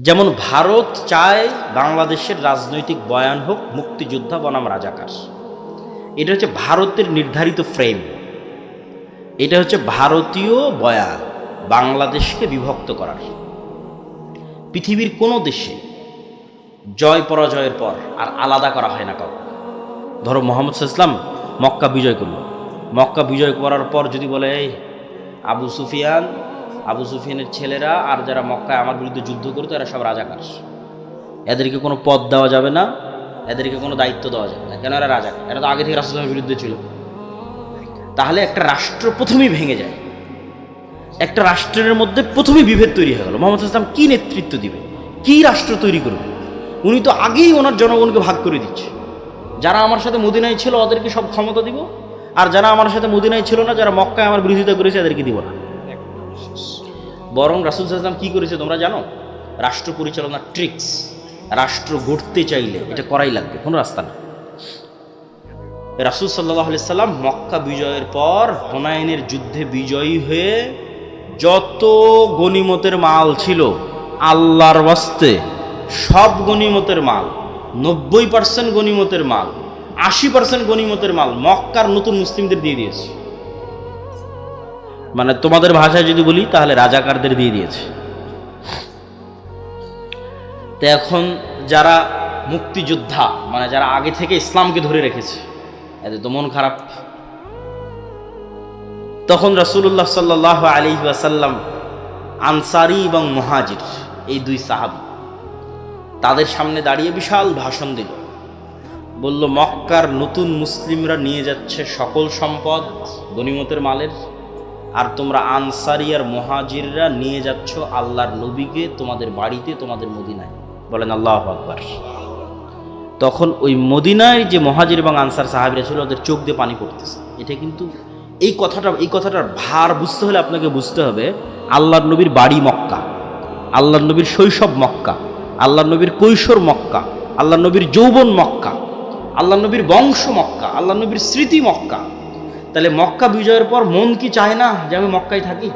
যেমন ভারত চায় বাংলাদেশের রাজনৈতিক বয়ান হোক মুক্তিযোদ্ধা বনাম রাজাকার। এটা হচ্ছে ভারতের নির্ধারিত ফ্রেম, এটা হচ্ছে ভারতীয় বয়ান বাংলাদেশকে বিভক্ত করার। পৃথিবীর কোনো দেশে জয় পরাজয়ের পর আর আলাদা করা হয় না কাউকে। ধরো মোহাম্মদ ইসলাম মক্কা বিজয় করল, মক্কা বিজয় করার পর যদি বলে এই আবু সুফিয়ানের ছেলেরা আর যারা মক্কায় আমার বিরুদ্ধে যুদ্ধ করতো এরা সব রাজাকার, এদেরকে কোনো পদ দেওয়া যাবে না, এদেরকে কোনো দায়িত্ব দেওয়া যাবে না, কেন এরা রাজাকার, এরা তো আগে থেকে রাসূলের বিরুদ্ধে ছিল। তাহলে একটা রাষ্ট্র প্রথমেই ভেঙে যায়, একটা রাষ্ট্রের মধ্যে প্রথমেই বিভেদ তৈরি হয়ে গেল। মোহাম্মদ ইসলাম কি নেতৃত্ব দিবে, কি রাষ্ট্র তৈরি করবে? উনি তো আগেই ওনার জনগণকে ভাগ করে দিচ্ছে, যারা আমার সাথে মদিনায় ছিল ওদেরকে সব ক্ষমতা দিব, আর যারা আমার সাথে মদিনায় ছিল না, যারা মক্কায় আমার বিরোধিতা করেছে এদেরকে দিব না। বরং রাসূল সাল্লাল্লাহু আলাইহি ওয়াসাল্লাম কি করেছে তোমরা জানো? রাষ্ট্র পরিচালনার ট্রিক্স, রাষ্ট্র গড়তে চাইলে এটা করাই লাগবে, কোনো রাস্তা না। রাসূল সাল্লাল্লাহু আলাইহি ওয়াসাল্লাম মক্কা বিজয়ের পর হুনাইনের যুদ্ধে বিজয়ী হয়ে যত গনিমতের মাল ছিল আল্লাহর ওয়াস্তে সব গনিমতের মাল, 90% গনিমতের মাল, 80% গনিমতের মাল মক্কার নতুন মুসলিমদের দিয়ে দিয়েছে। মানে তোমাদের ভাষায় যদি বলি তাহলে রাজাকারদের দিয়ে দিয়েছে। তো এখন যারা মুক্তিযোদ্ধা, মানে যারা আগে থেকে ইসলামকে ধরে রেখেছে, এদের তো মন খারাপ। তখন রাসূলুল্লাহ সাল্লাল্লাহু আলাইহি ওয়াসাল্লাম আনসারী এবং মুহাজির এই দুই সাহাবী তাদের সামনে দাঁড়িয়ে বিশাল ভাষণ দিল, বলল মক্কার নতুন মুসলিমরা নিয়ে যাচ্ছে সকল সম্পদ গনিমতের মালের, আর তোমরা আনসারী আর মুহাজিররা নিয়ে যাচ্ছ আল্লাহর নবীকে তোমাদের বাড়িতে, তোমাদের মদিনায়। বলেন আল্লাহু আকবার। তখন ওই মদিনায় যে মুহাজির এবং আনসার সাহাবীরা ছিল ওদের চোখ দিয়ে পানি পড়তেছে। এটা কিন্তু এই কথাটার ভার বুঝতে হলে আপনাকে বুঝতে হবে আল্লাহর নবীর বাড়ি মক্কা, আল্লাহর নবীর শৈশব মক্কা, আল্লাহর নবীর কৈশোর মক্কা, আল্লাহর নবীর যৌবন মক্কা, আল্লাহর নবীর বংশ মক্কা, আল্লাহর নবীর স্মৃতি মক্কা। তাহলে মক্কা বিজয়ের পর মন কি চায় না যে আমি মক্কায় থাকি?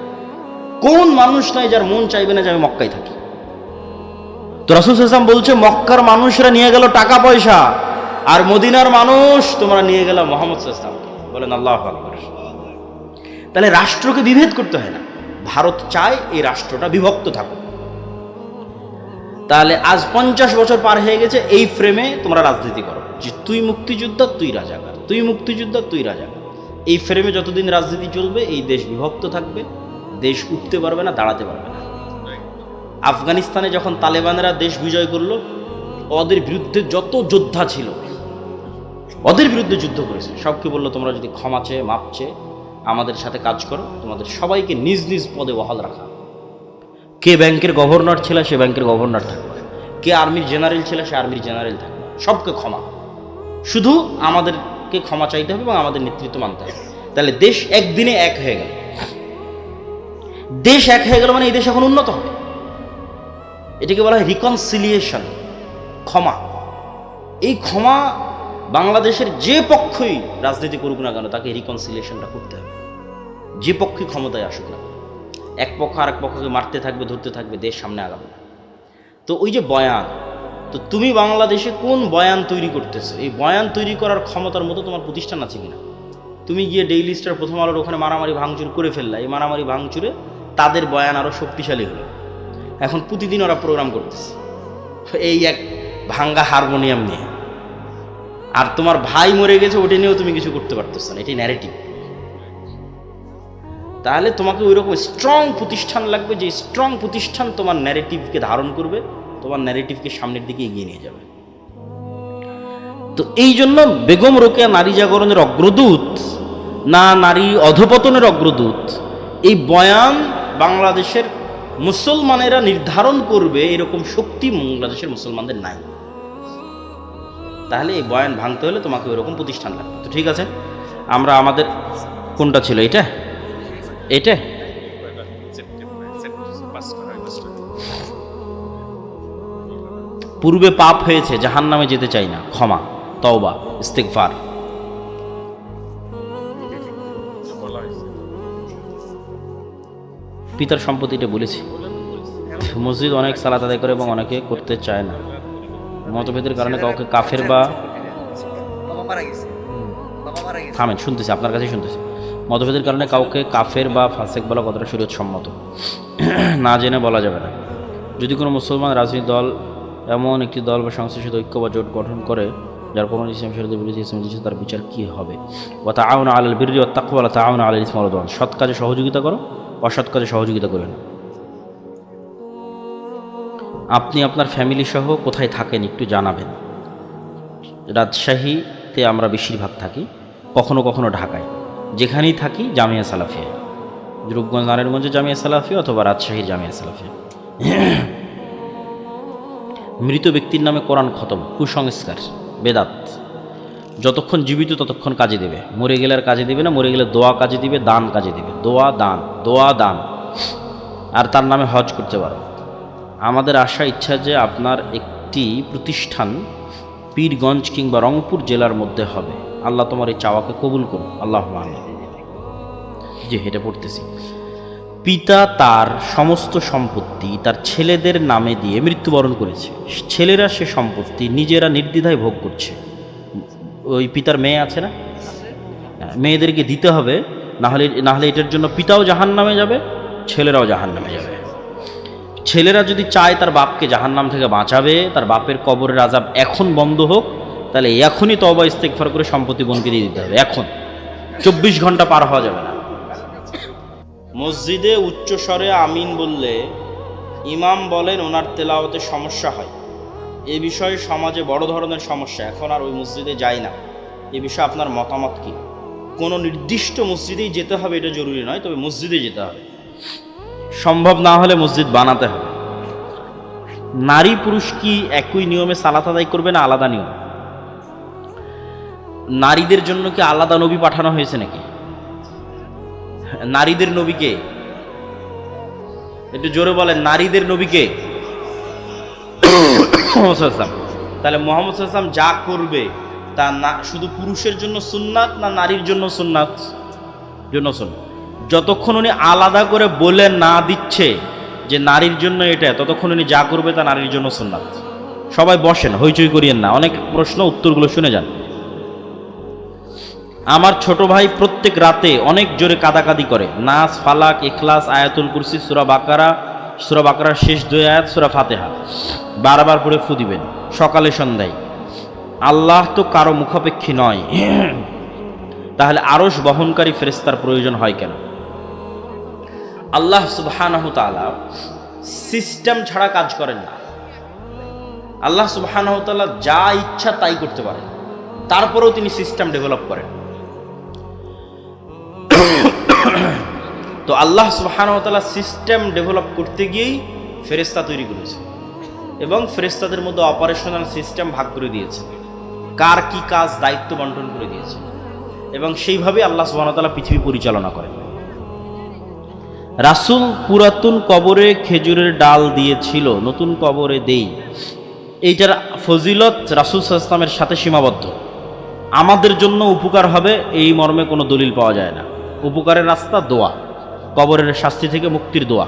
কোন মানুষ নাই যার মন চাইবে না যে আমি মক্কায় থাকি? তো রাসূল সাল্লাল্লাহু আলাইহি ওয়াসাল্লাম বলছে মক্কার মানুষরা নিয়ে গেল টাকা পয়সা, আর মদিনার মানুষ তোমরা নিয়ে গেল মুহাম্মদ সাল্লাল্লাহু আলাইহি ওয়াসাল্লাম। বলেন আল্লাহু আকবার। তাহলে রাষ্ট্রকে বিভেদ করতে হয় না, ভারত চায় এই রাষ্ট্রটা বিভক্ত থাকুক। তাহলে আজ 50 বছর পার হয়ে গেছে, এই ফ্রেমে তোমরা রাজনীতি করো যে তুই মুক্তিযোদ্ধা তুই রাজাকার, তুই মুক্তিযোদ্ধা তুই রাজাকার। এই ফ্রেমে যতদিন রাজনীতি চলবে এই দেশ বিভক্ত থাকবে, দেশ উঠতে পারবে না, দাঁড়াতে পারবে না। আফগানিস্তানে যখন তালেবানেরা দেশ বিজয় করলো, ওদের বিরুদ্ধে যত যোদ্ধা ছিল ওদের বিরুদ্ধে যুদ্ধ করেছে, সবকে বললো তোমরা যদি ক্ষমা চেয়ে মাপ চেয়ে আমাদের সাথে কাজ করো, তোমাদের সবাইকে নিজ নিজ পদে বহাল রাখা। কে ব্যাংকের গভর্নর ছিল সে ব্যাংকের গভর্নর থাকবে, কে আর্মির জেনারেল ছিল সে আর্মির জেনারেল থাকবে, সবকে ক্ষমা, শুধু আমাদেরকে ক্ষমা চাইতে হবে এবং আমাদের নেতৃত্ব মানতে হবে। তাহলে দেশ একদিনে এক হয়ে গেল। দেশ এক হয়ে গেল মানে এই দেশ এখন উন্নত হবে। এটাকে বলা হয় রিকনসিলিয়েশন, ক্ষমা। এই ক্ষমা বাংলাদেশের যে পক্ষই রাজনীতি করুক না কেন তাকে রিকনসিলিয়েশনটা করতে হবে, যে পক্ষই ক্ষমতায় আসুক না। এক পক্ষ আর এক পক্ষকে মারতে থাকবে, ধরতে থাকবে, দেশ সামনে আগাবে না। তো ওই যে বয়ান, তো তুমি বাংলাদেশে কোন বয়ান তৈরি করতেছো? এই বয়ান তৈরি করার ক্ষমতার মতো তোমার প্রতিষ্ঠান আছে কিনা? তুমি গিয়ে ডেইলি স্টার, প্রথম আলোর ওখানে মারামারি ভাঙচুর করে ফেললা, এই মারামারি ভাঙচুরে তাদের বয়ান আরও শক্তিশালী হলো। এখন প্রতিদিন ওরা প্রোগ্রাম করতেছে এই এক ভাঙ্গা হারমোনিয়াম নিয়ে, আর তোমার ভাই মরে গেছে ওটা নিয়েও তুমি কিছু করতে পারতেছ না, এটাই ন্যারেটিভ। তাহলে তোমাকে ওই রকম স্ট্রং প্রতিষ্ঠান লাগবে, যে স্ট্রং প্রতিষ্ঠান তোমার ন্যারেটিভকে ধারণ করবে, তোমার ন্যারেটিভকে সামনের দিকে এগিয়ে নিয়ে যাবে। তো এই জন্য বেগম রোকেয়া নারী জাগরণের অগ্রদূত না নারী অধপতনের অগ্রদূত, এই বয়ান বাংলাদেশের মুসলমানেরা নির্ধারণ করবে এরকম শক্তি বাংলাদেশের মুসলমানদের নাই। তাহলে এই বয়ান ভাঙতে হলে তোমাকে ওই রকম প্রতিষ্ঠান লাগবে। তো ঠিক আছে, আমরা আমাদের কোনটা ছিল এটা এটা পূর্বে পাপ হয়েছে, জাহান্নামে যেতে চাই না, ক্ষমা, তওবা, ইস্তিগফার। পিতার সম্পত্তি এটা বলেছি। মসজিদ অনেক সালাত আদায় করে এবং অনেকে করতে চায় না। মতভেদের কারণে কাউকে কাফের বা থামেন, শুনতেছি আপনার কাছেই শুনতেছি। মতভেদের কারণে কাউকে কাফের বা ফাসেক বলা কতটা শরীয়ত সম্মত? না জেনে বলা যাবে না। যদি কোনো মুসলমান রাজনৈতিক দল এমন একটি দল বা সংস্থার সাথে ঐক্য বা জোট গঠন করে যার কোনো ইসলাম শরীয়তের বিরোধী ইসলাম দিচ্ছে, তার বিচার কী হবে? ওয়া তাআওয়ানু আলাল বিররি ওয়াত তাকওয়া ওয়া লা তাআওয়ানু আলাল ইসমি ওয়াল উদওয়ান। সৎ কাজে সহযোগিতা করো, অসৎ কাজে সহযোগিতা করবে না। আপনি আপনার ফ্যামিলি সহ কোথায় থাকেন একটু জানাবেন। রাজশাহীতে আমরা বেশিরভাগ থাকি, কখনো কখনো ঢাকায়। যেখানেই থাকি জামিয়া সালাফিয়া, রূপগঞ্জ নারায়ণগঞ্জে জামিয়া সালাফিয়া অথবা রাজশাহীর জামিয়া সালাফিয়া। মৃত ব্যক্তির নামে কোরআন খতম কুসংস্কার, বেদাত। যতক্ষণ জীবিত ততক্ষণ কাজে দেবে, মরে গেলে আর কাজে দেবে না। মরে গেলে দোয়া কাজে দিবে, দান কাজে দিবে। দোয়া দান, দোয়া দান। আর তার নামে হজ করতে পারো। আমাদের আশা ইচ্ছা যে আপনার একটি প্রতিষ্ঠান পীরগঞ্জ কিংবা রংপুর জেলার মধ্যে হবে। আল্লাহ তোমার এই চাওয়াকে কবুল করুন, আল্লাহ আমিন। যে হেঁটে পড়তেছি, পিতা তার সমস্ত সম্পত্তি তার ছেলেদের নামে দিয়ে মৃত্যুবরণ করেছে। ছেলেরা সে সম্পত্তি নিজেরা নির্দ্বিধায় ভোগ করছে। ওই পিতার মেয়ে আছে না, মেয়েদেরকে দিতে হবে, নাহলে এটার জন্য পিতাও জাহান্নামে যাবে, ছেলেরাও জাহান্নামে যাবে। ছেলেরা যদি চায় তার বাপকে জাহান্নাম থেকে বাঁচাবে, তার বাপের কবরের আযাব এখন বন্ধ হোক, তাহলে এখনই তওবা ইস্তেগফার করে সম্পত্তি বোনকে দিয়ে দিতে হবে। এখন 24 ঘন্টা পার হওয়া যাবে না। মসজিদে উচ্চ স্বরে আমিন বললে ইমাম বলেন ওনার তেলাওয়াতে সমস্যা হয়। এ বিষয়ে সমাজে বড় ধরনের সমস্যা, এখন আর ওই মসজিদে যায় না। এ বিষয়ে আপনার মতামত কি? কোনো নির্দিষ্ট মসজিদেই যেতে হবে এটা জরুরি নয়, তবে মসজিদে যেতে হবে। সম্ভব না হলে মসজিদ বানাতে হবে। নারী পুরুষ কি একই নিয়মে সালাত আদায় করবে না আলাদা নিয়ম? নারীদের জন্য কি আলাদা নবী পাঠানো হয়েছে নাকি? নারীদের নবীকে একটু জোরে বলেন, নারীদের নবীকে? তাহলে মুহাম্মদ সাল্লাল্লাহু আলাইহি ওয়াসাল্লাম যা করবে তা না শুধু পুরুষের জন্য সুন্নাত না নারীর জন্য সুন্নাত? জন্য সুন্নাত। যতক্ষণ উনি আলাদা করে বলে না দিচ্ছে যে নারীর জন্য এটা, ততক্ষণ উনি যা করবে তা নারীর জন্য সুন্নাত। সবাই বসেন, হইচই করিয়েন না, অনেক প্রশ্ন উত্তরগুলো শুনে যান। আমার ছোট ভাই প্রত্যেক রাতে অনেক জোরে কাঁদাকাদি করে। নাস, ফালাক, ইখলাস, আয়াতুল কুরসি, সূরা বাকারার শেষ 2 আয়াত, সূরা ফাতিহা বারবার পড়ে ফু দিবেন সকালে সন্ধ্যায়। আল্লাহ তো কারো মুখাপেক্ষী নয়, তাহলে আরশ বহনকারী ফেরেশতার প্রয়োজন হয় কেন? আল্লাহ সুবহানাহু তাআলা সিস্টেম ছাড়া কাজ করেন না। আল্লাহ সুবহানাহু তাআলা যা ইচ্ছা তাই করতে পারেন, তারপরেও তিনি সিস্টেম ডেভেলপ করেন। তো আল্লাহ সুবহানাহু ওয়া তাআলা সিস্টেম ডেভেলপ করতে গিয়েই ফেরেশতা তৈরি করেছে এবং ফেরেশতাদের মধ্যে অপারেশনাল সিস্টেম ভাগ করে দিয়েছে, কার কি কাজ দায়িত্ব বন্টন করে দিয়েছে, এবং সেইভাবে আল্লাহ সুবহানাহু ওয়া তাআলা পৃথিবী পরিচালনা করেন। রাসূল পুরাতন কবরে খেজুরের ডাল দিয়েছিল, নতুন কবরে দেই, এইটার ফজিলত রাসূল সাল্লাল্লাহু আলাইহি ওয়াসাল্লামের সাথে সীমাবদ্ধ। আমাদের জন্য উপকার হবে এই মর্মে কোনো দলিল পাওয়া যায় না। উপকারের রাস্তা দোয়া, কবরের শাস্তি থেকে মুক্তির দোয়া।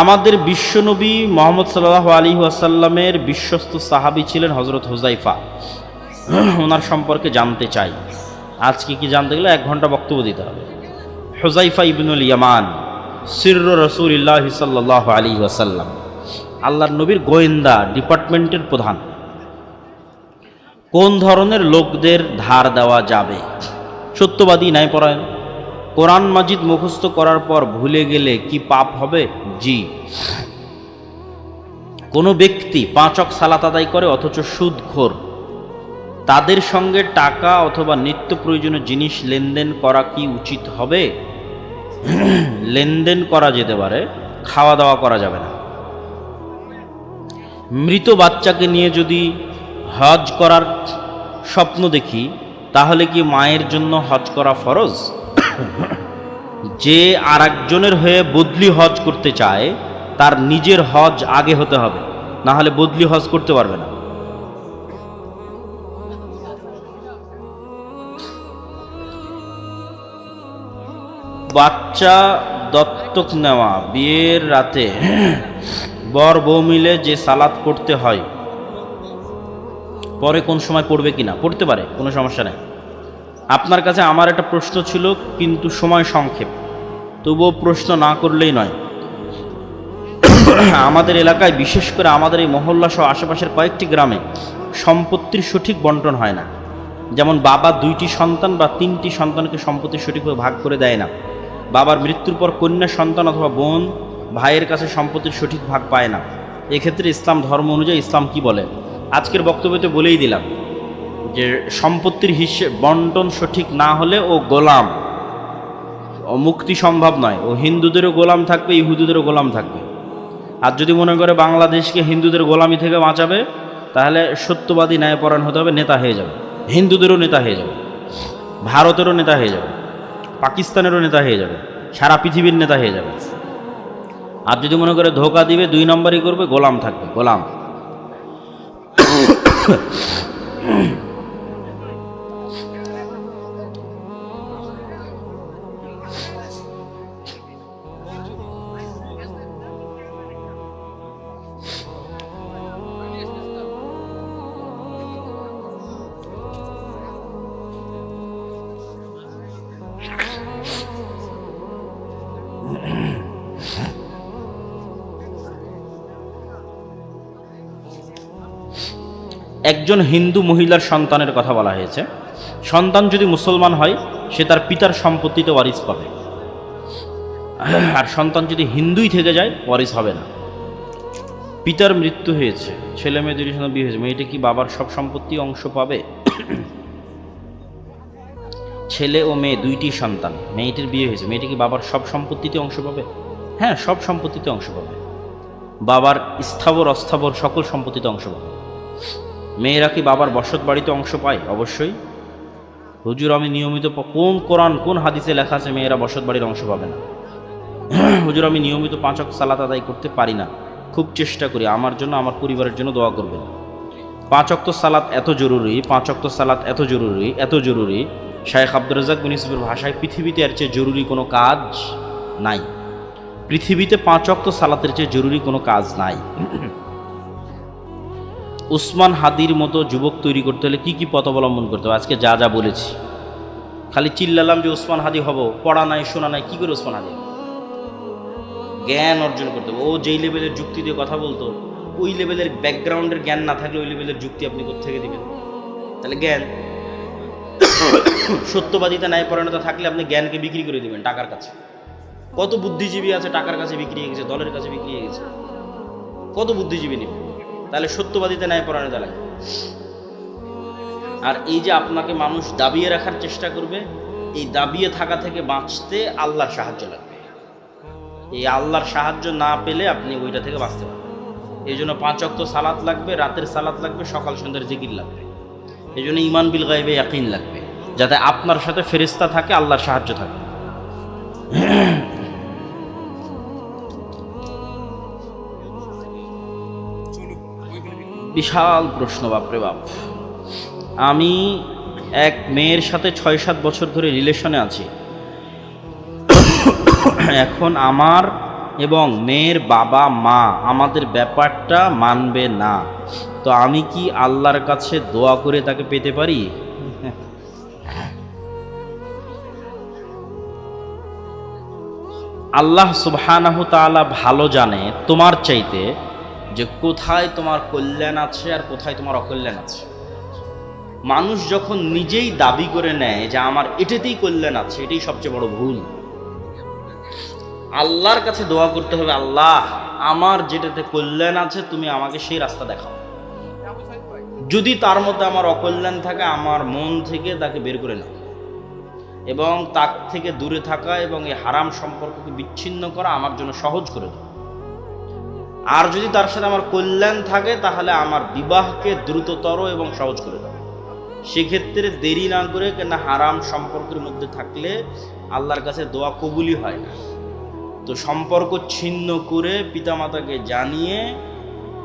আমাদের বিশ্বনবী মুহাম্মদ সাল্লাল্লাহু আলাইহি ওয়াসাল্লামের বিশ্বস্ত সাহাবী ছিলেন হযরত হুযায়ফা। ওনার সম্পর্কে জানতে চাই। আজকে কি জানতে গেলে 1 ঘন্টা বক্তব্য দিতে হবে। হুযায়ফা ইবনুল ইয়ামান, সিররু রাসূলিল্লাহ সাল্লাল্লাহু আলাইহি ওয়াসাল্লাম, আল্লাহর নবীর গোয়েন্দা ডিপার্টমেন্টের প্রধান। কোন ধরনের লোকদের ধার দেওয়া যাবে? সত্যবাদী, ন্যায়পরায়ণ। কোরআন মাজিদ মুখস্থ করার পর ভুলে গেলে কি পাপ হবে? জি। কোনো ব্যক্তি 5 ওয়াক্ত সালাত আদায় করে অথচ সুদখোর, তাদের সঙ্গে টাকা অথবা নিত্য প্রয়োজনীয় জিনিস লেনদেন করা কি উচিত হবে? লেনদেন করা যেতে পারে, খাওয়া দাওয়া করা যাবে না। মৃত বাচ্চাকে নিয়ে যদি হজ করার স্বপ্ন দেখি, তাহলে কি মায়ের জন্য হজ করা ফরজ? যে আরেকজনের হয়ে বদলি হজ করতে চায়, তার নিজের হজ আগে হতে হবে, না হলে বদলি হজ করতে পারবে না। বাচ্চা দত্তক নেওয়া বিয়ের রাতে বর বউ মিলে যে সালাত পড়তে হয়, পরে কোন সময় পড়বে কিনা? পড়তে পারে, কোনো সমস্যা নেই। আপনার কাছে আমার একটা প্রশ্ন ছিল, কিন্তু সময় সংক্ষেপ, তবুও প্রশ্ন না করলেই নয়। আমাদের এলাকায়, বিশেষ করে আমাদের এই মহল্লা সহ আশেপাশের কয়েকটি গ্রামে সম্পত্তির সঠিক বন্টন হয় না। যেমন বাবা 2টি সন্তান বা 3টি সন্তানকে সম্পত্তি সঠিকভাবে ভাগ করে দেয় না। বাবার মৃত্যুর পর কন্যা সন্তান অথবা বোন ভাইয়ের কাছে সম্পত্তির সঠিক ভাগ পায় না। এক্ষেত্রে ইসলাম ধর্ম অনুযায়ী ইসলাম কি বলে? আজকের বক্তব্যতে বলেই দিলাম যে সম্পত্তির হিসেব বন্টন সঠিক না হলে ও গোলাম, ও মুক্তি সম্ভব নয়। ও হিন্দুদেরও গোলাম থাকবে, ইহুদিদেরও গোলাম থাকবে। আর যদি মনে করে বাংলাদেশকে হিন্দুদের গোলামি থেকে বাঁচাবে, তাহলে সত্যবাদী ন্যায়পরায়ণ হতে হবে, নেতা হয়ে যাবে। হিন্দুদেরও নেতা হয়ে যাবে, ভারতেরও নেতা হয়ে যাবে, পাকিস্তানেরও নেতা হয়ে যাবে, সারা পৃথিবীর নেতা হয়ে যাবে। আর যদি মনে করে ধোকা দিবে, 2 নম্বরই করবে, গোলাম থাকবে, গোলাম। একজন হিন্দু মহিলার সন্তানের কথা বলা হয়েছে। সন্তান যদি মুসলমান হয়, সে তার পিতার সম্পত্তিতে ওয়ারিস পাবে। আর সন্তান যদি হিন্দুই থেকে যায়, ওয়ারিস হবে না। পিতার মৃত্যু হয়েছে, ছেলে মেয়ে 2টি সন্তান বিয়ে হয়েছে, মেয়েটি কি বাবার সব সম্পত্তি অংশ পাবে? ছেলে ও মেয়ে 2টি সন্তান, মেয়েটির বিয়ে হয়েছে, মেয়েটি কি বাবার সব সম্পত্তিতে অংশ পাবে? হ্যাঁ, সব সম্পত্তিতে অংশ পাবে। বাবার স্থাবর অস্থাবর সকল সম্পত্তিতে অংশ পাবে। মেয়েরা কি বাবার বসত বাড়িতে অংশ পায়? অবশ্যই। হুজুর, আমি নিয়মিত, কোন কোরআন কোন হাদিসে লেখা আছে মেয়েরা বসত বাড়ির অংশ পাবে না? হুজুর, আমি নিয়মিত 5 ওয়াক্ত সালাত আদায় করতে পারি না, খুব চেষ্টা করি, আমার জন্য, আমার পরিবারের জন্য দোয়া করবেন। 5 ওয়াক্ত সালাত এত জরুরি, 5 ওয়াক্ত সালাত এত জরুরি, এত জরুরি, শায়েখ আব্দুর রাজ্জাক বিন ইউসুফের ভাষায় পৃথিবীতে এর চেয়ে জরুরি কোনো কাজ নাই। পৃথিবীতে 5 ওয়াক্ত সালাতের চেয়ে জরুরি কোনো কাজ নাই। উসমান হাদির মতো যুবক তৈরি করতে হলে কি কি পথ অবলম্বন করতে হবে? আজকে যা যা বলেছি, খালি চিল্লালাম যে উসমান হাদি হব, পড়া নাই শোনা নাই, কি করে উসমান হাদি? জ্ঞান অর্জন করতে হবে। ও যেই লেভেলের যুক্তি দিয়ে কথা বলতো, ওই লেভেলের ব্যাকগ্রাউন্ডের জ্ঞান না থাকলে ওই লেভেলের যুক্তি আপনি কোত্থেকে দিবেন? তাহলে জ্ঞান, সত্যবাদিতা ন্যায়পরায়ণতা থাকলে আপনি জ্ঞানকে বিক্রি করে দিবেন টাকার কাছে। কত বুদ্ধিজীবী আছে টাকার কাছে বিক্রি হয়ে গেছে, দলের কাছে বিক্রি হয়ে গেছে, কত বুদ্ধিজীবী নেবে? তাহলে সত্যবাদিতা ন্যায়পরায়ণতা লাগবে। আর এই যে আপনাকে মানুষ দাবিয়ে রাখার চেষ্টা করবে, এই দাবিয়ে থাকা থেকে বাঁচতে আল্লাহর সাহায্য লাগবে। এই আল্লাহর সাহায্য না পেলে আপনি ওইটা থেকে বাঁচতে পারবেন। এই জন্য 5 ওয়াক্ত সালাত লাগবে, রাতের সালাত লাগবে, সকাল সন্ধ্যার জিকির লাগবে। এই জন্য ঈমান বিল গায়বে ইয়াকিন লাগবে, যাতে আপনার সাথে ফেরেশতা থাকে, আল্লাহর সাহায্য থাকে। বিশাল প্রশ্ন, বাপরে বাপ। আমি এক মেয়ের সাথে 6-7 বছর ধরে রিলেশনে আছি। এখন আমার এবং মেয়ের বাবা মা আমাদের ব্যাপারটা মানবে না, তো আমি কি আল্লাহর কাছে দোয়া করে তাকে পেতে পারি? আল্লাহ সুবহানাহু তাআলা ভালো জানে তোমার চাইতে যে কোথায় তোমার কল্যাণ আছে আর কোথায় তোমার অকল্যাণ আছে। মানুষ যখন নিজেই দাবি করে নেয় যে আমার এটাতেই কল্যাণ আছে, এটাই সবচেয়ে বড় ভুল। আল্লাহর কাছে দোয়া করতে হবে, আল্লাহ আমার যেটাতে কল্যাণ আছে তুমি আমাকে সেই রাস্তা দেখাও। যদি তার মধ্যে আমার অকল্যাণ থাকে, আমার মন থেকে তাকে বের করে নাও এবং তার থেকে দূরে থাকা এবং এই হারাম সম্পর্ককে বিচ্ছিন্ন করা আমার জন্য সহজ করে দাও। আর যদি তার সাথে আমার কল্যাণ থাকে, তাহলে আমার বিবাহকে দ্রুততর এবং সহজ করে দাও। সেক্ষেত্রে দেরি না করে, কেন হারাম সম্পর্কের মধ্যে থাকলে আল্লাহর কাছে দোয়া কবুলই হয় না। তো সম্পর্ক ছিন্ন করে পিতামাতাকে জানিয়ে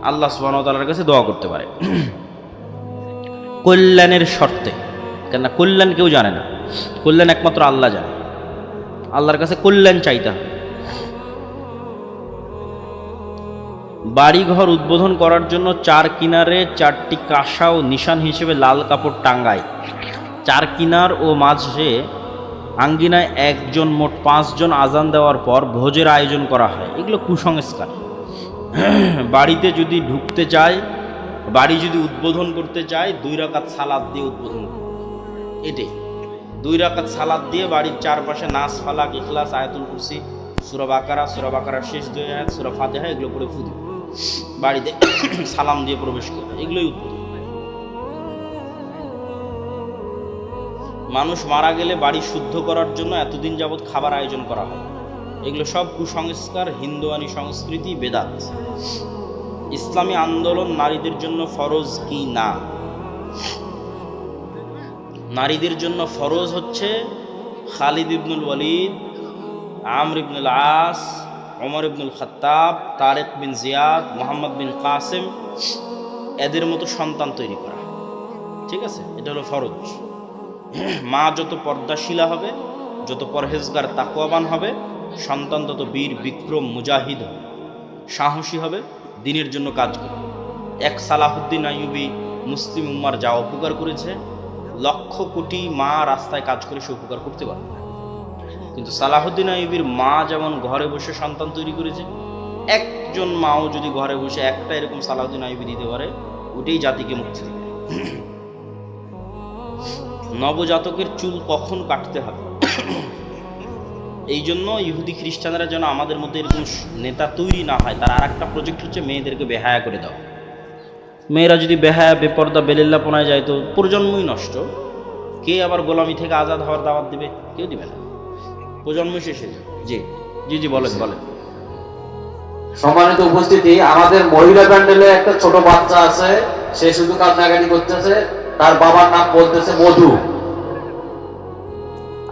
আল্লাহ সুবহানাহু ওয়া তাআলার কাছে দোয়া করতে পারে কল্যাণের শর্তে। কেন কল্যাণ কেউ জানে না, কল্যাণ একমাত্র আল্লাহ জানে। আল্লাহর কাছে কল্যাণ চাইতে হবে। বাড়িঘর উদ্বোধন করার জন্য চার কিনারে চারটি কাঁসা ও নিশান হিসেবে লাল কাপড় টাঙ্গায়। চার কিনার ও মাঝে আঙ্গিনায় একজন মোট 5 জন আজান দেওয়ার পর ভোজের আয়োজন করা হয়। এগুলো কুসংস্কার। বাড়িতে যদি ঢুকতে চায়, বাড়ি যদি উদ্বোধন করতে চায়, 2 রাকাত সালাত দিয়ে উদ্বোধন করে। এটাই 2 রাকাত সালাত দিয়ে বাড়ির চারপাশে নাস, ফালাক, ইখলাস, আয়াতুল কুরসি, সূরা বাকারার শেষ 2 আয়াত, সূরা ফাতিহা এগুলো পড়ে ফু দিবে। বাড়িতে সালাম দিয়ে প্রবেশ করবে, এগুলোই উদ্বোধন। মানুষ মারা গেলে বাড়ি শুদ্ধ করার জন্য এতদিন যাবৎ খাবার আয়োজন করা হয়। এগুলো সব কুসংস্কার, হিন্দুয়ানি সংস্কৃতি, বেদাত। ইসলামী আন্দোলন নারীদের জন্য ফরজ কি না? নারীদের জন্য ফরজ হচ্ছে খালিদ ইবনুল ওয়ালিদ, আমর ইবনুল আস, ওমর ইবনুল খাত্তাব, তারেক বিন জিয়াদ, মোহাম্মদ বিন কাসেম, এদের মতো সন্তান তৈরি করা। ঠিক আছে, এটা হলো ফরজ। মা যত পর্দাশীলা হবে, যত পরহেজগার তাকওয়াবান হবে, সন্তান তত বীর বিক্রম মুজাহিদ হবে, সাহসী হবে, দিনের জন্য কাজ করবে। এক সালাহুদ্দিন আইয়ুবী মুসলিম উম্মার যা উপকার করেছে, 1,00,000 কোটি মা রাস্তায় কাজ করে সে উপকার করতে পারবে। কিন্তু সালাহুদ্দিন আইয়ুবীর মা যেমন ঘরে বসে সন্তান তৈরি করেছে, একজন মাও যদি ঘরে বসে একটা এরকম সালাহুদ্দিন আইয়ুবী দিতে পারে, ওটাই জাতিকে মুক্তি দেবে। নবজাতকের চুল কখন কাটতে হবে? এই জন্য ইহুদি খ্রিস্টানরা যেন আমাদের মধ্যে এরকম নেতা তৈরি না হয়, তার আর একটা প্রজেক্ট হচ্ছে মেয়েদেরকে বেহায়া করে দাও। মেয়েরা যদি বেহায়া, বেপর্দা, বেলিল্লাপনায় যায় তো প্রজন্মই নষ্ট। কে আবার গোলামি থেকে আজাদ হওয়ার দাওয়াত দিবে? কেউ দিবে না, প্রজন্মই শেষ হয়ে যাবে। জি জি জি, বলেন বলেন। সম্মানিত উপস্থিতি, আমাদের মহিলা প্যান্ডেলে একটা ছোট বাচ্চা আছে, সে শুধু কান্নাকাটি করতেছে, তার বাবার নাম বলতেছে মধু।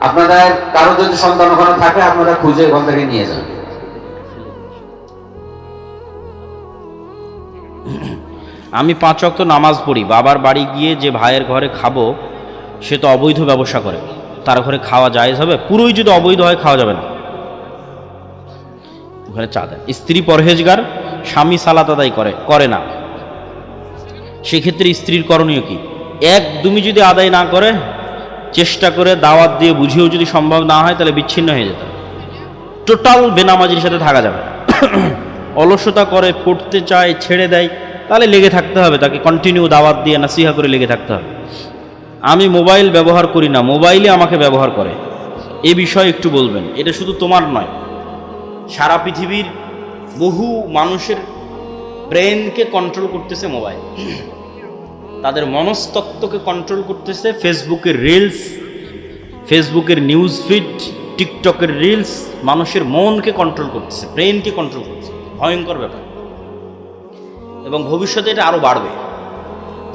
আপনাদের কারো যদি সন্তান ওখানে থাকে, আপনারা খুঁজে ওখান থেকে নিয়ে যান। আমি 5 ওয়াক্ত নামাজ পড়ি, বাবার বাড়ি গিয়ে যে ভাইয়ের ঘরে খাবো, সে তো অবৈধ ব্যবসা করে, তার ঘরে খাওয়া জায়েজ হবে? পুরোই যদি অবৈধ হয়, খাওয়া যাবে না। ওখানে চা দেয়। স্ত্রী পরহেজগার, স্বামী সালাত আদায় করে না, সেক্ষেত্রে স্ত্রীর করণীয় কি? একদমই যদি আদায় না করে, চেষ্টা করে দাওয়াত দিয়ে বুঝিয়েও যদি সম্ভব না হয়, তাহলে বিচ্ছিন্ন হয়ে যেতে হবে। টোটাল বেনামাজির সাথে থাকা যাবে না। অলসতা করে, পড়তে চায়, ছেড়ে দেয়, তাহলে লেগে থাকতে হবে, তাকে কন্টিনিউ দাওয়াত দিয়ে নাসিহা করে লেগে থাকতে হবে। আমি মোবাইল ব্যবহার করি না, মোবাইলে আমাকে ব্যবহার করে, এ বিষয়ে একটু বলবেন। এটা শুধু তোমার নয়, সারা পৃথিবীর বহু মানুষের ব্রেনকে কন্ট্রোল করতেছে মোবাইল। তাদের মনস্তত্ত্বকে কন্ট্রোল করতেছে ফেসবুকের রিলস, ফেসবুকের নিউজ ফিড, টিকটকের রিলস। মানুষের মনকে কন্ট্রোল করতেছে, ব্রেনকে কন্ট্রোল করতেছে। ভয়ঙ্কর ব্যাপার, এবং ভবিষ্যতে এটা আরও বাড়বে।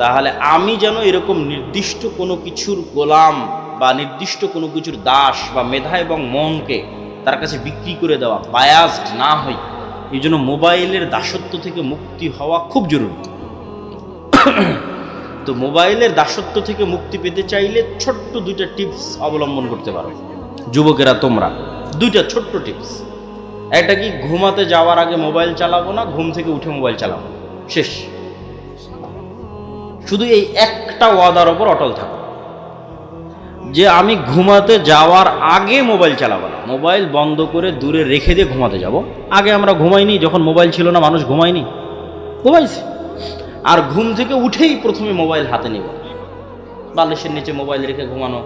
তাহলে আমি যেন এরকম নির্দিষ্ট কোনো কিছুর গোলাম বা নির্দিষ্ট কোনো কিছুর দাস বা মেধা এবং মনকে তার কাছে বিক্রি করে দেওয়া, বায়াসড না হই, এই জন্য মোবাইলের দাসত্ব থেকে মুক্তি হওয়া খুব জরুরি। তো মোবাইলের দাসত্ব থেকে মুক্তি পেতে চাইলে ছোট্ট 2টা টিপস অবলম্বন করতে পারো যুবকেরা তোমরা। 2টা ছোট্ট টিপস। একটা কি, ঘুমাতে যাওয়ার আগে মোবাইল চালাবো না, ঘুম থেকে উঠে মোবাইল চালাবো, শেষ। শুধু এই একটা ওয়াদার ওপর অটল থাকো যে আমি ঘুমাতে যাওয়ার আগে মোবাইল চালাবো না, মোবাইল বন্ধ করে দূরে রেখে দিয়ে ঘুমাতে যাব। আগে আমরা ঘুমাইনি, যখন মোবাইল ছিল না মানুষ ঘুমায়নি, ঘুমাইছে। আর ঘুম থেকে উঠেই প্রথমে মোবাইল হাতে নিব, বালিশের নিচে মোবাইল রেখে ঘুমানো,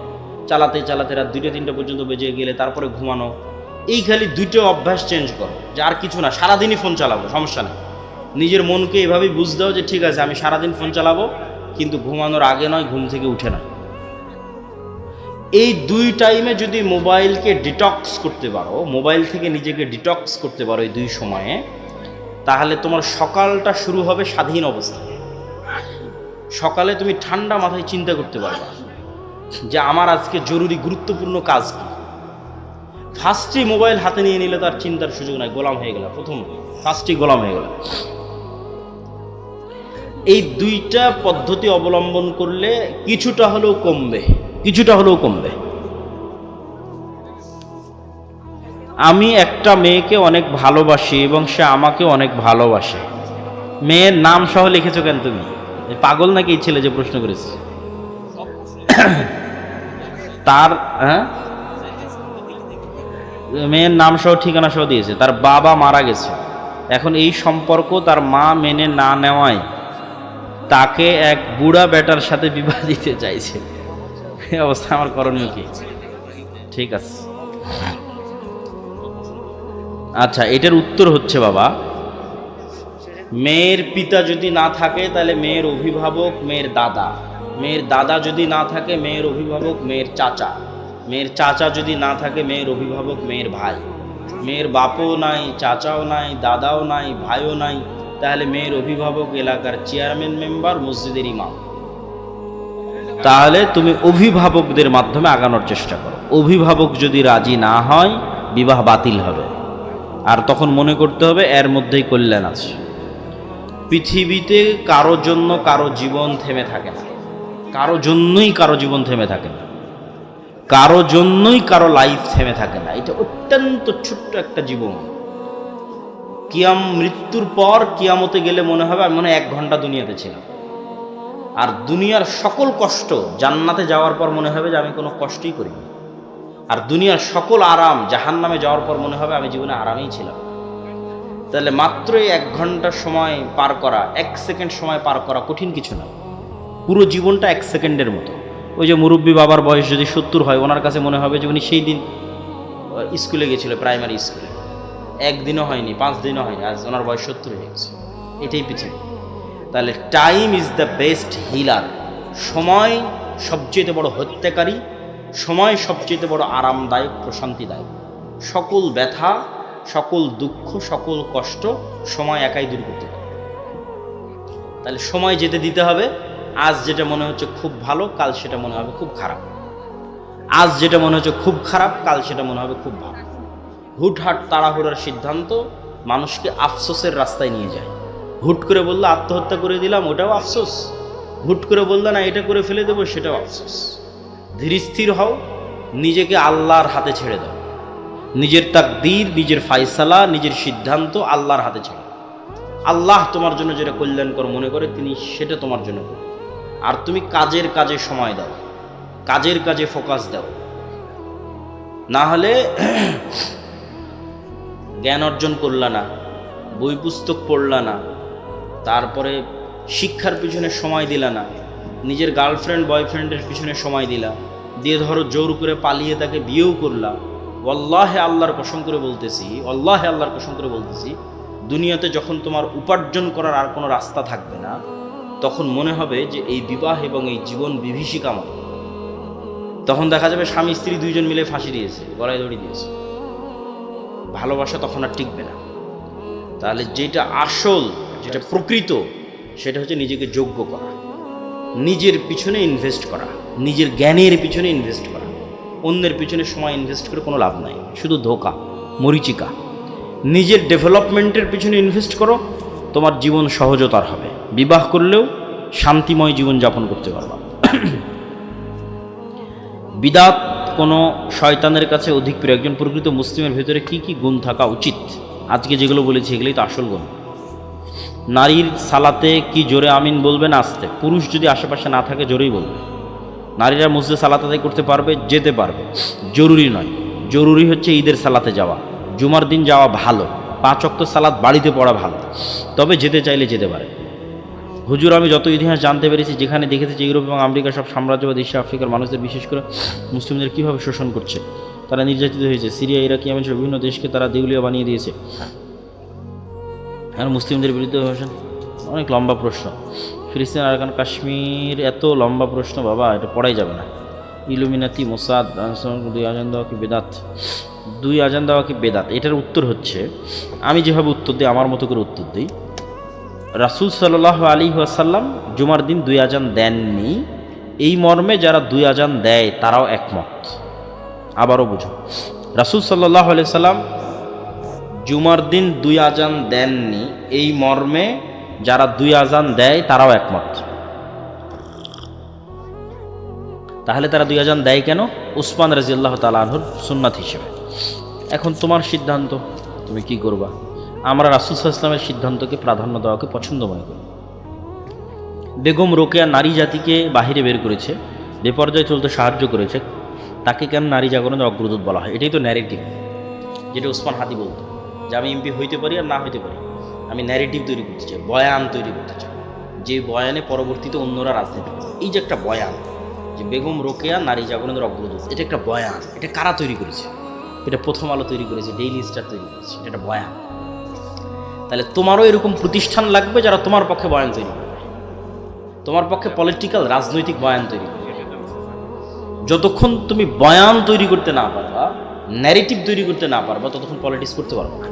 চালাতে চালাতে রাত 2টা-3টা পর্যন্ত বেজে গেলে তারপরে ঘুমানো। এই খালি 2টো অভ্যাস চেঞ্জ করো, যে আর কিছু না, সারাদিনই ফোন চালাবো, সমস্যা নেই। নিজের মনকে এভাবেই বুঝ দাও যে ঠিক আছে, আমি সারাদিন ফোন চালাবো, কিন্তু ঘুমানোর আগে নয়, ঘুম থেকে উঠে না। এই 2 টাইমে যদি মোবাইলকে ডিটক্স করতে পারো, মোবাইল থেকে নিজেকে ডিটক্স করতে পারো এই 2 সময়ে, তাহলে তোমার সকালটা শুরু হবে স্বাধীন অবস্থায়। সকালে তুমি ঠান্ডা মাথায় চিন্তা করতে পারবে যে আমার আজকে জরুরি গুরুত্বপূর্ণ কাজ কি। ফার্স্টই মোবাইল হাতে নিয়ে নিলে তার চিন্তার সুযোগ নাই, গোলাম হয়ে গেল, ফার্স্টই গোলাম হয়ে গেল। এই 2টা পদ্ধতি অবলম্বন করলে কিছুটা হলেও কমবে। আমি একটা মেয়েকে অনেক ভালোবাসি এবং সে আমাকে অনেক ভালোবাসে। মেয়ের নাম সহ লিখেছো কেন তুমি? এই পাগল নাকি এই ছেলে যে প্রশ্ন করেছে? তার মেয়ের নাম সহ ঠিকানা সহ দিয়েছে, তার বাবা মারা গেছে, এখন এই সম্পর্ক তার মা মেনে না নেওয়ায় তাকে এক বুড়া বেটার সাথে বিবাহ দিতে চাইছে। এই অবস্থা আমার করণীয় কি? ঠিক আছে, আচ্ছা, এটার উত্তর হচ্ছে বাবা, মেয়ের পিতা যদি না থাকে তাহলে মেয়ের অভিভাবক মেয়ের দাদা, মেয়ের দাদা যদি না থাকে মেয়ের অভিভাবক মেয়ের চাচা, মেয়ের চাচা যদি না থাকে মেয়ের অভিভাবক মেয়ের ভাই, মেয়ের বাপও নাই, চাচাও নাই, দাদাও নাই, ভাইও নাই, তাহলে মেয়ের অভিভাবক এলাকার চেয়ারম্যান মেম্বার, মসজিদের ইমাম। তাহলে তুমি অভিভাবকদের মাধ্যমে আগানোর চেষ্টা করো। অভিভাবক যদি রাজি না হয় বিবাহ বাতিল হবে, আর তখন মনে করতে হবে এর মধ্যেই কল্যাণ আছে। পৃথিবীতে কারো জন্য কারো জীবন থেমে থাকে না, কারো জন্যই কারো জীবন থেমে থাকে না, কারো জন্যই কারো লাইফ থেমে থাকে না। এটা অত্যন্ত ছোট্ট একটা জীবন। মৃত্যুর পর কিয়ামতে গেলে মনে হবে আমি মনে হয় 1 ঘন্টা দুনিয়াতে ছিলাম, আর দুনিয়ার সকল কষ্ট জান্নাতে যাওয়ার পর মনে হবে যে আমি কোনো কষ্টই করিনি, আর দুনিয়ার সকল আরাম জাহান্নামে যাওয়ার পর মনে হবে আমি জীবনে আরামেই ছিলাম। তাহলে মাত্রই 1 ঘন্টা সময় পার করা, 1 সেকেন্ড সময় পার করা কঠিন কিছু না, পুরো জীবনটা 1 সেকেন্ডের মতো। ওই যে মুরব্বী বাবার বয়স যদি 70 হয়, ওনার কাছে মনে হবে যে উনি সেই দিন স্কুলে গেছিল, প্রাইমারি স্কুলে, 1 দিনও হয়নি, 5 দিনও হয়নি, আজ ওনার বয়স 70 হয়ে গেছে। এটাই পৃথিবী। তাহলে time is the best healer. সময় সবচেয়ে বড় হত্যাকারী, সময় সবচেয়ে বড় আরামদায়ক, প্রশান্তিদায়ক। সকল ব্যথা, সকল দুঃখ, সকল কষ্ট সময় একাই দূর করতে পারে। তাহলে সময় যেতে দিতে হবে। আজ যেটা মনে হচ্ছে খুব ভালো, কাল সেটা মনে হবে খুব খারাপ। আজ যেটা মনে হচ্ছে খুব খারাপ, কাল সেটা মনে হবে খুব ভালো। হুটহাট তাড়াহুড়ার সিদ্ধান্ত মানুষকে আফসোসের রাস্তায় নিয়ে যায়। হুট করে বললে আত্মহত্যা করে দিলাম, ওটাও আফসোস। হুট করে বললে না এটা করে ফেলে দেবো, সেটাও আফসোস। ধীর স্থির হও, নিজেকে আল্লাহর হাতে ছেড়ে দাও। নিজের তাকদীর, নিজের ফায়সালা, নিজের সিদ্ধান্ত আল্লাহর হাতে ছেড়ে দাও। আল্লাহ তোমার জন্য যেটা কল্যাণকর মনে করে তিনি সেটা তোমার জন্য করবে। আর তুমি কাজের কাজে সময় দাও, কাজের কাজে ফোকাস দাও। না হলে জ্ঞান অর্জন করলা না, বই পুস্তক পড়লা না, তারপরে শিক্ষার পিছনে সময় দিলা না, নিজের গার্লফ্রেন্ড বয়ফ্রেন্ডের পিছনে সময় দিলা, দিয়ে ধরো জোর করে পালিয়ে তাকে বিয়েও করলা। আল্লাহে আল্লাহর কসম করে বলতেছি, আল্লাহে আল্লাহর কসম করে বলতেছি, দুনিয়াতে যখন তোমার উপার্জন করার আর কোনো রাস্তা থাকবে না, তখন মনে হবে যে এই বিবাহ এবং এই জীবন বিভীষিকাময়। তখন দেখা যাবে স্বামী স্ত্রী 2 জন মিলে ফাঁসি দিয়েছে, গলায় দড়ি দিয়েছে। ভালোবাসা তখন আর টিকবে না। তাহলে যেটা আসল, যেটা প্রকৃত, সেটা হচ্ছে নিজেকে যোগ্য করা, নিজের পিছনে ইনভেস্ট করা, নিজের জ্ঞানের পিছনে ইনভেস্ট করা। অন্যের পিছনে সময় ইনভেস্ট করে কোনো লাভ নাই, শুধু ধোঁকা, মরিচিকা। নিজের ডেভেলপমেন্টের পিছনে ইনভেস্ট করো, তোমার জীবন সহজতর হবে। বিবাহ করলেও শান্তিময় জীবন যাপন করতে পারবা। বিদাত কোনো শয়তানের কাছে অধিক প্রিয়। একজন প্রকৃত মুসলিমের ভেতরে কি কি গুণ থাকা উচিত? আজকে যেগুলো বলেছি এগুলোই তো আসল গুণ। নারীর সালাতে কি জোরে আমিন বলবে না আস্তে? পুরুষ যদি আশেপাশে না থাকে জোরেই বলবে। নারীরা মসজিদে সালাত আদায় করতে পারবে, যেতে পারবে, জরুরি নয়। জরুরি হচ্ছে ঈদের সালাতে যাওয়া, জুমার দিন যাওয়া ভালো, 5 ওয়াক্ত সালাত বাড়িতে পড়া ভালো, তবে যেতে চাইলে যেতে পারে। হুজুর, আমি যত ইতিহাস জানতে পেরেছি, যেখানে দেখেছি যে ইউরোপ এবং আমেরিকা সব সাম্রাজ্যবাদ এশিয়া আফ্রিকার মানুষদের, বিশেষ করে মুসলিমদের কীভাবে শোষণ করছে, তারা নির্যাতিত হয়েছে। সিরিয়া, ইরাক, ইয়েমেন সহ বিভিন্ন দেশকে তারা দেউলিয়া বানিয়ে দিয়েছে। আর মুসলিমদের বিরুদ্ধে ভাষণ, অনেক লম্বা প্রশ্ন। ফিলিস্তিন, আরাকান, কাশ্মীর, এত লম্বা প্রশ্ন বাবা, এটা পড়াই যাবে না। ইলুমিনাতি, মোসাদ, 2 আজান দেওয়া কি বেদাত? 2 আজান দেওয়া কি বেদাত? এটার উত্তর হচ্ছে, আমি যেভাবে উত্তর দিই, আমার মতো করে উত্তর দিই। রাসূল সাল্লাল্লাহু আলাইহি ওয়াসাল্লাম জুমার দিন 2 আজান দেননি, এই মর্মে যারা 2 আজান দেয় তারাও একমত। আবারও বুঝো, রাসূল সাল্লাল্লাহু আলাইহি সাল্লাম জুমার দিন 2 আজান দেননি, এই মর্মে যারা 2 আজান দেয় তারাও একমত। তাহলে তারা 2 আজান দেয় কেন? উসমান রাদিয়াল্লাহু তাআলা আনহুর সুন্নাত হিসেবে। এখন তোমার সিদ্ধান্ত, তুমি কি করবা। আমরা রাসূল সাল্লাল্লাহু আলাইহি ওয়াসাল্লামের সিদ্ধান্তকে প্রাধান্য দেওয়াকে পছন্দ মনে করি। বেগম রোকেয়া নারী জাতিকে বাহিরে বের করেছে, বেপর্যায়ে চলতে সাহায্য করেছে, তাকে কেন নারী জাগরণের অগ্রদূত বলা হয়? এটাই তো ন্যারেটিভ, যেটা ওসমান হাদি বলতো যে আমি এমপি হইতে পারি আর না হইতে পারি, আমি ন্যারেটিভ তৈরি করতে চাই, বয়ান তৈরি করতে চাই, যে বয়ানে পরবর্তীতে অন্যরা রাজনীতি করবে। এই যে একটা বয়ান যে বেগম রোকেয়া নারী জাগরণের অগ্রদূত, এটা একটা বয়ান। এটা কারা তৈরি করেছে? এটা প্রথম আলো তৈরি করেছে, ডেইলি স্টার তৈরি করেছে, এটা একটা বয়ান। তাহলে তোমারও এরকম প্রতিষ্ঠান লাগবে যারা তোমার পক্ষে বয়ান তৈরি করবে, তোমার পক্ষে পলিটিক্যাল রাজনৈতিক বয়ান তৈরি করবে। যতক্ষণ তুমি বয়ান তৈরি করতে না পারবা, ন্যারেটিভ তৈরি করতে না পারবা, ততক্ষণ পলিটিক্স করতে পারবা না।